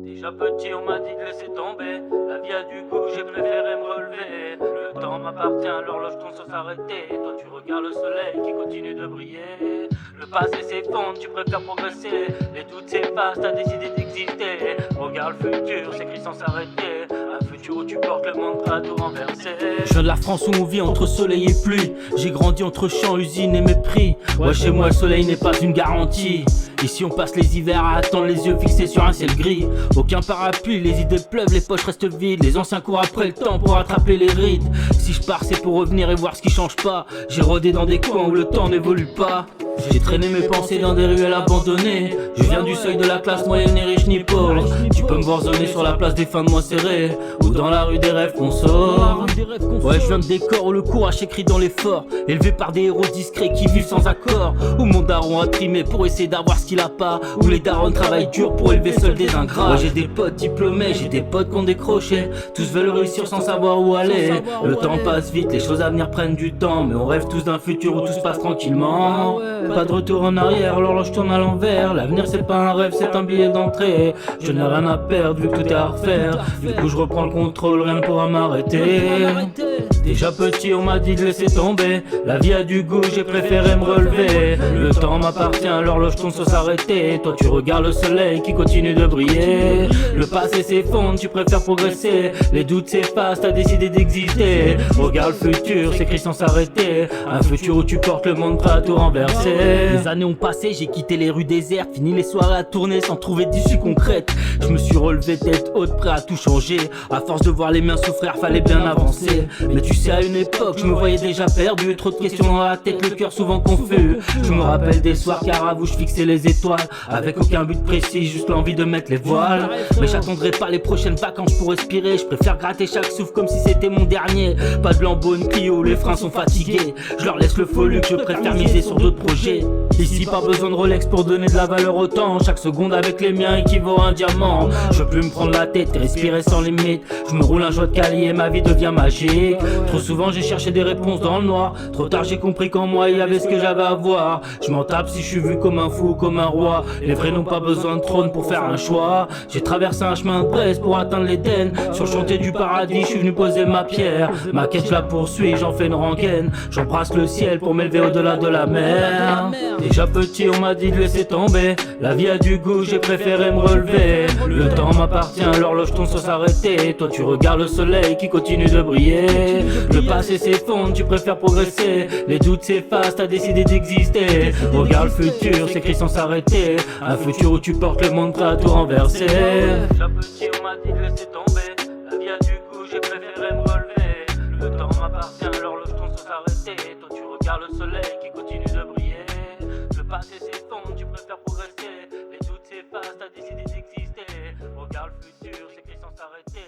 Déjà petit on m'a dit de laisser tomber. La vie a du goût, j'ai préféré me relever. Le temps m'appartient, l'horloge tourne sans s'arrêter. Toi tu regardes le soleil qui continue de briller. Le passé s'effondre, tu préfères progresser. Les doutes s'effacent, t'as décidé d'exister. Regarde le futur, s'écrit sans s'arrêter. Un futur où tu portes le monde prêt à tout renverser. Je viens de la France où on vit entre soleil et pluie. J'ai grandi entre champs, usines et mépris. Ouais, chez moi le soleil n'est pas une garantie. Ici on passe les hivers à attendre les yeux fixés sur un ciel gris. Aucun parapluie, les idées pleuvent, les poches restent vides. Les anciens courent après le temps pour attraper les rides. Si je pars c'est pour revenir et voir ce qui change pas. J'ai rôdé dans des coins où le temps n'évolue pas. J'ai traîné mes pensées dans des ruelles abandonnées. Je viens du seuil de la classe moyenne, ni riche ni pauvre. Tu peux me voir zoner sur la place des fins de mois serrés, ou dans la rue des rêves qu'on sort. Ouais, je viens de décors où le courage écrit dans l'effort. Élevé par des héros discrets qui vivent sans accord. Où mon daron a trimé pour essayer d'avoir ce qu'il a pas. Où les darons travaillent dur pour élever seuls des ingrats. Ouais, j'ai des potes diplômés, j'ai des potes qu'on décroché. Tous veulent réussir sans savoir où aller. Le temps passe vite, les choses à venir prennent du temps. Mais on rêve tous d'un futur où tout se passe tranquillement. Pas de retour en arrière, l'horloge tourne à l'envers. L'avenir c'est pas un rêve, c'est un billet d'entrée. Je n'ai rien à perdre vu que tout est à refaire. Du coup je reprends le contrôle, rien ne pourra m'arrêter. Déjà petit on m'a dit de laisser tomber. La vie a du goût, j'ai préféré me relever. Le temps m'appartient, l'horloge tourne sans s'arrêter. Toi tu regardes le soleil qui continue de briller. Le passé s'effondre, tu préfères progresser. Les doutes s'effacent, t'as décidé d'exister. Regarde le futur, s'écrit sans s'arrêter. Un futur où tu portes le monde prêt à tout renverser. Les années ont passé, j'ai quitté les rues désertes. Fini les soirées à tourner sans trouver d'issue concrète. Je me suis relevé tête haute, prêt à tout changer. À force de voir les miens souffrir, fallait bien avancer. Mais tu sais à une époque, je me voyais déjà perdu. Trop de questions dans la tête, le cœur souvent confus. Je me rappelle des soirs Caravou, je fixais les étoiles. Avec aucun but précis, juste l'envie de mettre les voiles. Mais j'attendrai pas les prochaines vacances pour respirer. Je préfère gratter chaque souffle comme si c'était mon dernier. Pas de Lambo, une Clio, les freins sont fatigués. Je leur laisse le faux luxe, je préfère miser sur d'autres projets. Ici pas besoin de Rolex pour donner de la valeur au temps. Chaque seconde avec les miens équivaut à un diamant. Je veux plus me prendre la tête et respirer sans limite. Je me roule un joint de Cali et ma vie devient magique. Trop souvent j'ai cherché des réponses dans le noir. Trop tard j'ai compris qu'en moi il y avait ce que j'avais à voir. Je m'en tape si je suis vu comme un fou, comme un roi. Les vrais n'ont pas besoin de trône pour faire un choix. J'ai traversé un chemin de presse pour atteindre l'Éden. Sur le chantier du paradis je suis venu poser ma pierre. Ma quête je la poursuis, j'en fais une rengaine. J'embrasse le ciel pour m'élever au-delà de la mer. Déjà petit on m'a dit de laisser tomber. La vie a du goût, j'ai préféré me relever. Le temps m'appartient, l'horloge tourne sans s'arrêter. Toi tu regardes le soleil qui continue de briller. Le passé s'effondre, tu préfères progresser. Les doutes s'effacent, t'as décidé d'exister. Regarde le futur, s'écrit sans s'arrêter. Un futur où tu portes le monde prêt à tout renverser. Déjà petit on m'a dit de laisser tomber. La vie a du goût, j'ai préféré me relever. Le temps m'appartient, l'horloge tourne sans s'arrêter. Toi tu regardes le soleil qui continue de briller. Le passé s'effondre, tu préfères progresser. Les doutes s'effacent, t'as décidé d'exister. Regarde le futur, s'écrit sans s'arrêter.